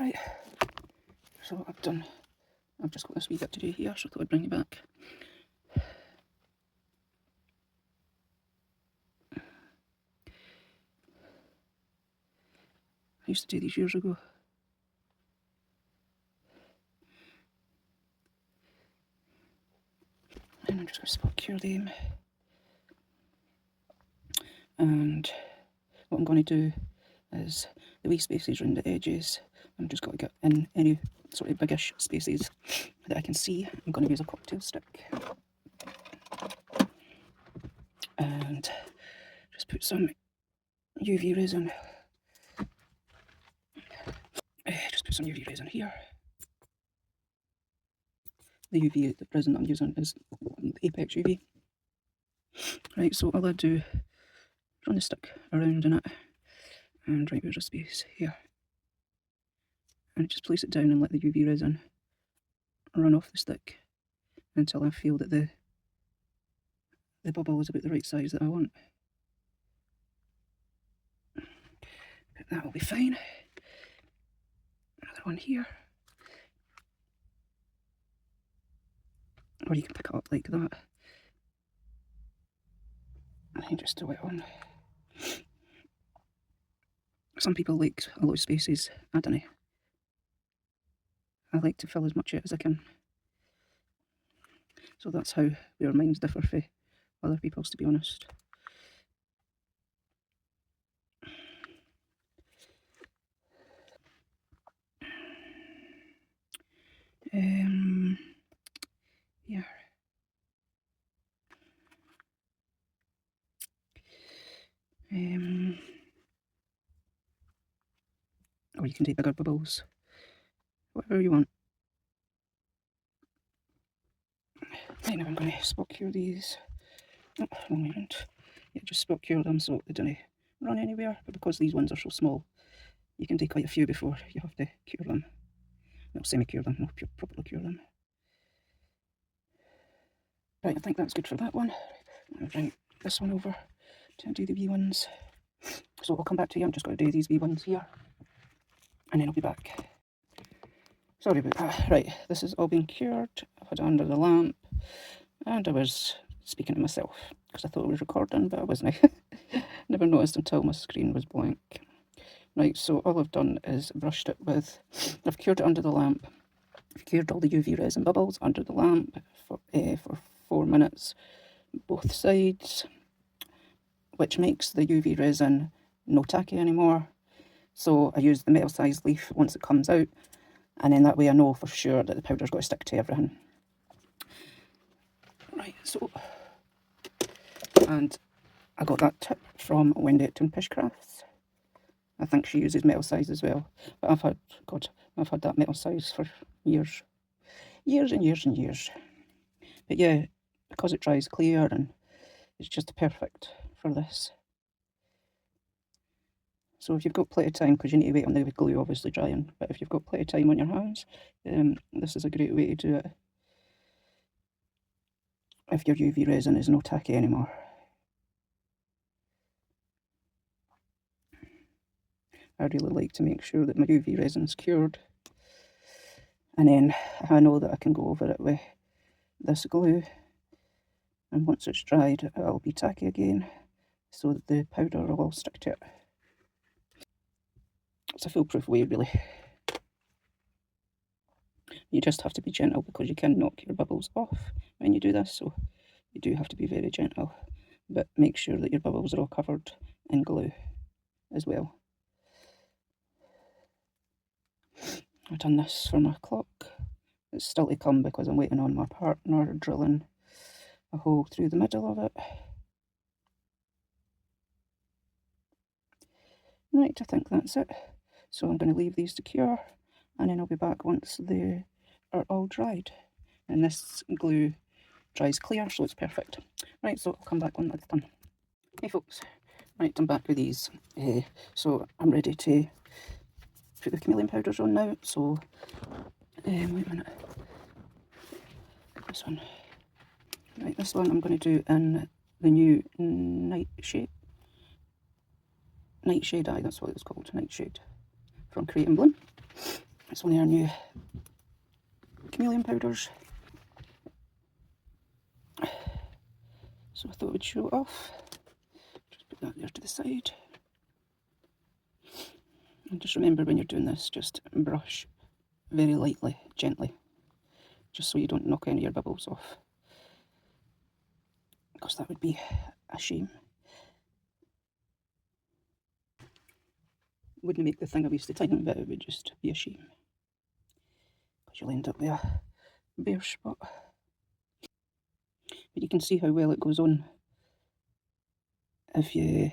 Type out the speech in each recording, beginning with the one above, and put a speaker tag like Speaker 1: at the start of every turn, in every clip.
Speaker 1: Right, so I've just got this wee bit to do here, so I thought I'd bring you back. I used to do these years ago. And I'm just going to spot cure them. And what I'm going to do is the wee spaces around the edges, I'm just going to get in any sort of biggish spaces that I can see. I'm going to use a cocktail stick and just put some UV resin. Just put some UV resin here. The UV resin I'm using is Apex UV. Right, so all I do is run the stick around in it, and right there's a space here. And just place it down and let the UV resin run off the stick until I feel that the bubble is about the right size that I want. But that will be fine. Another one here. Or you can pick it up like that. And then just do it on. Some people like a lot of spaces. I don't know. I like to fill as much as I can. So that's how our minds differ from other people's, to be honest. Yeah. Or you can do bigger bubbles, whatever you want. Right, now I'm going to spot cure these. Oh, wrong way round. Yeah, just spot cure them so they don't run anywhere. But because these ones are so small, you can do quite a few before you have to cure them. Well, semi-cure them, not properly cure them. Right, I think that's good for that one. I'll bring this one over to do the wee ones. So I'll come back to you. I'm just going to do these wee ones here, and then I'll be back. Sorry about that. Right, this has all been cured. I've had it under the lamp, and I was speaking to myself because I thought I was recording, but I wasn't. Never noticed until my screen was blank. Right, so all I've done is brushed it with, I've cured it under the lamp. I've cured all the UV resin bubbles under the lamp for 4 minutes, both sides, which makes the UV resin no tacky anymore. So I use the metal sized leaf once it comes out, and then that way I know for sure that the powder's got to stick to everything. Right, so, and I got that tip from Wendy at Toonfish Crafts. I think she uses metal size as well, but I've had that metal size for years and years and years. But yeah, because it dries clear and it's just perfect for this. So if you've got plenty of time, because you need to wait on the glue obviously drying, but if you've got plenty of time on your hands, this is a great way to do it if your UV resin is not tacky anymore. I really like to make sure that my UV resin's cured, and then I know that I can go over it with this glue, and once it's dried it'll be tacky again so that the powder will all stick to it. It's a foolproof way really. You just have to be gentle because you can knock your bubbles off when you do this, so you do have to be very gentle, but make sure that your bubbles are all covered in glue as well. I've done this for my clock. It's still to come because I'm waiting on my partner drilling a hole through the middle of it. Right, I think that's it. So I'm going to leave these to cure, and then I'll be back once they are all dried. And this glue dries clear, so it's perfect. Right, so I'll come back when that's done. Hey folks, right, I'm back with these. So I'm ready to put the chameleon powders on now. So, wait a minute. This one. Right, this one I'm going to do in the new Nightshade. Nightshade, that's what it's called, Nightshade, from Create and Bloom. It's one of our new chameleon powders. So I thought I would show it off. Just put that there to the side. And just remember when you're doing this, just brush very lightly, gently, just so you don't knock any of your bubbles off, because that would be a shame. Wouldn't make the thing a waste of time, but it would just be a shame, because you'll end up with a bare spot. But you can see how well it goes on if you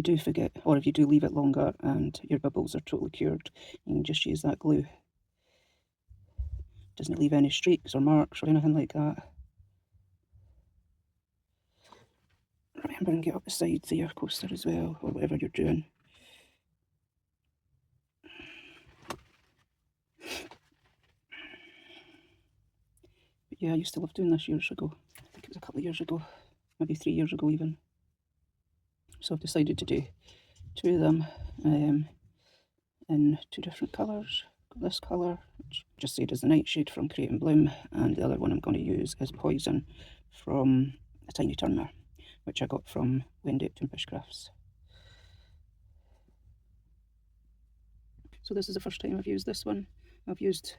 Speaker 1: do forget, or if you do leave it longer and your bubbles are totally cured. You can just use that glue. Doesn't leave any streaks or marks or anything like that. Remember and get up the sides of your coaster as well, or whatever you're doing. But yeah, I used to love doing this years ago. I think it was a couple of years ago, maybe 3 years ago even. So I've decided to do 2 of them in 2 different colours. Got this colour, which just said is the Nightshade from Create and Bloom, and the other one I'm going to use is Poison from the Tiny Turner, which I got from Wendy at Toonfish Crafts. So this is the first time I've used this one. I've used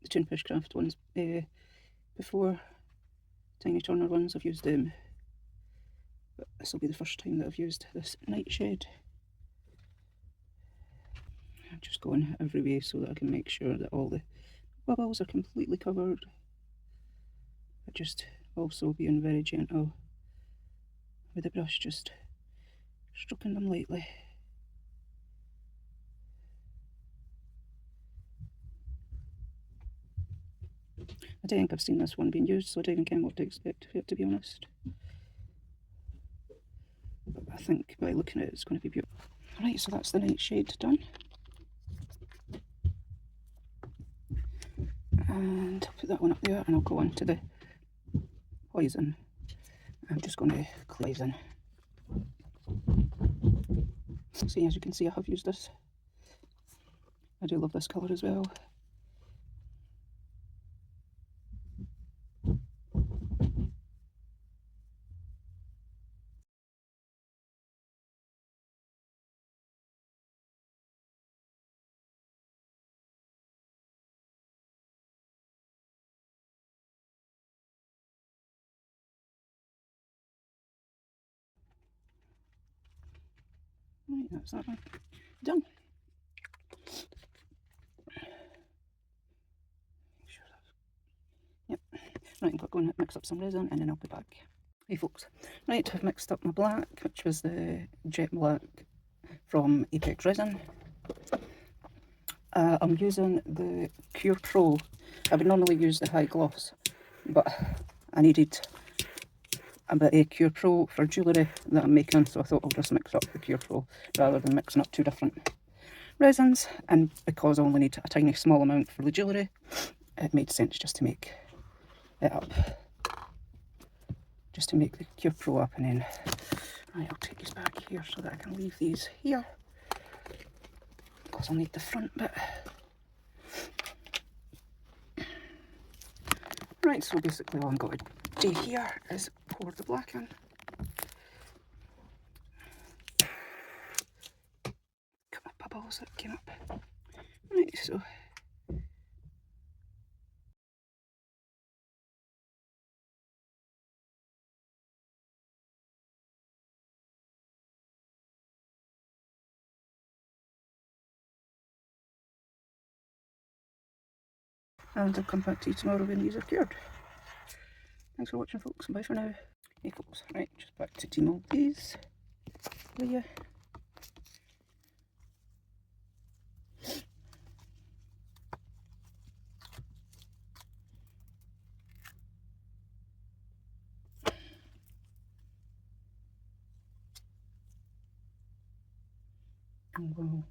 Speaker 1: the Toonfish Craft ones before. Tiny Turner ones, I've used them. But this will be the first time that I've used this Nightshade. I'm just going every way so that I can make sure that all the bubbles are completely covered. But just also being very gentle with the brush, just stroking them lightly. I don't think I've seen this one being used, so I don't even care what to expect, to be honest. But I think by looking at it, it's going to be beautiful. Right, so that's the Nightshade done. And I'll put that one up there, and I'll go on to the Poison. I'm just going to cleanse in. See, as you can see, I have used this. I do love this colour as well. Right, that's that one done. Yep. Right, I'm going to mix up some resin and then I'll be back. Hey folks, right, I've mixed up my black, which was the jet black from Apex Resin. I'm using the Cure Pro. I would normally use the high gloss, but I needed a bit of Cure Pro for jewellery that I'm making, so I thought I'll just mix up the Cure Pro rather than mixing up 2 different resins. And because I only need a tiny small amount for the jewellery, it made sense just to make it up. Just to make the Cure Pro up, and then right, I'll take these back here so that I can leave these here, because I'll need the front bit. Right, so basically all I'm going to do here is pour the black in. Got my bubbles that came up. Right, so and I'll come back to you tomorrow when these are cured. Thanks for watching folks, bye for now. Hey folks, right, just back to demold these for you. Oh wow.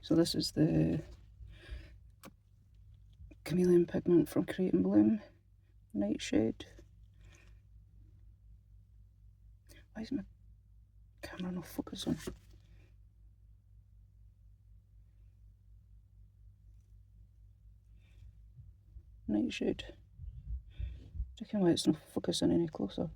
Speaker 1: So this is the Chameleon Pigment from Create and Bloom Nightshade. Why is my Camera no focus on. Nightshade. I don't know why it's not focusing any closer.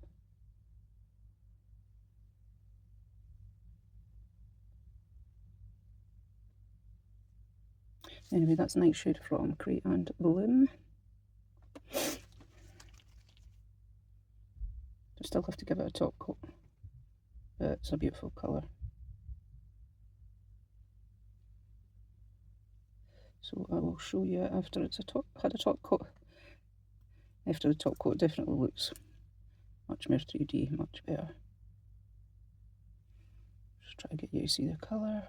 Speaker 1: Anyway, that's Nightshade from Create and Bloom. I still have to give it a top coat, but it's a beautiful colour. So I will show you after it's had a top coat. After the top coat, it definitely looks much more 3D, much better. Just try to get you to see the colour.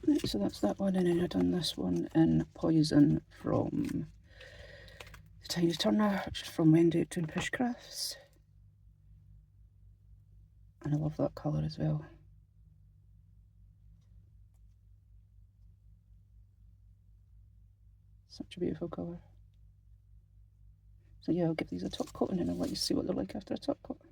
Speaker 1: Right, so that's that one, and then I've done this one in Poison from the Tiny Turner, which is from Wendy at Toon Push Crafts. And I love that colour as well. Such a beautiful colour. So yeah, I'll give these a top coat and then I'll let you see what they're like after a top coat.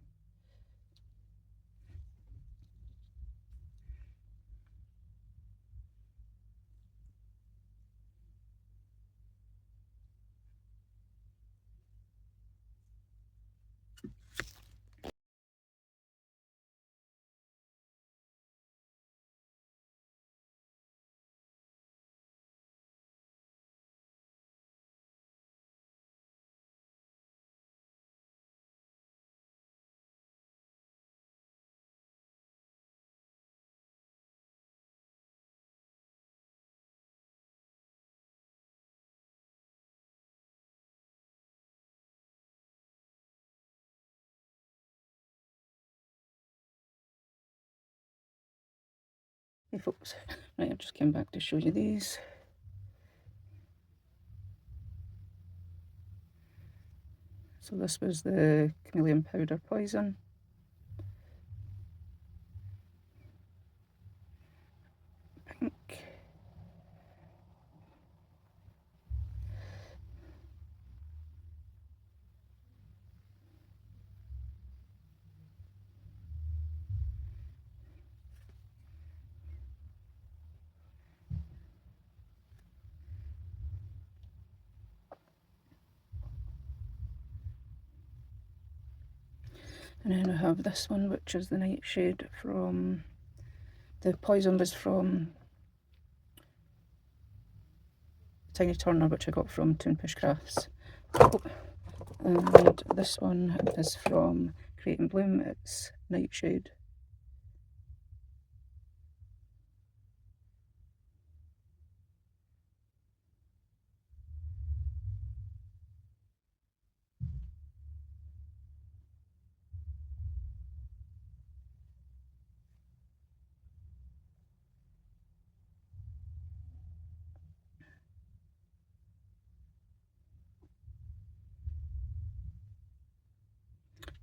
Speaker 1: Hey folks, right, I just came back to show you these. So this was the Chameleon Powder Poison. Pink. And then I have this one, which is the Nightshade from, the Poison was from Tiny Turner, which I got from Toon Push Crafts. Oh. And this one is from Create and Bloom, it's Nightshade.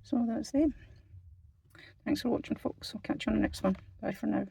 Speaker 1: So that's them. Thanks for watching folks, I'll catch you on the next one. Bye for now.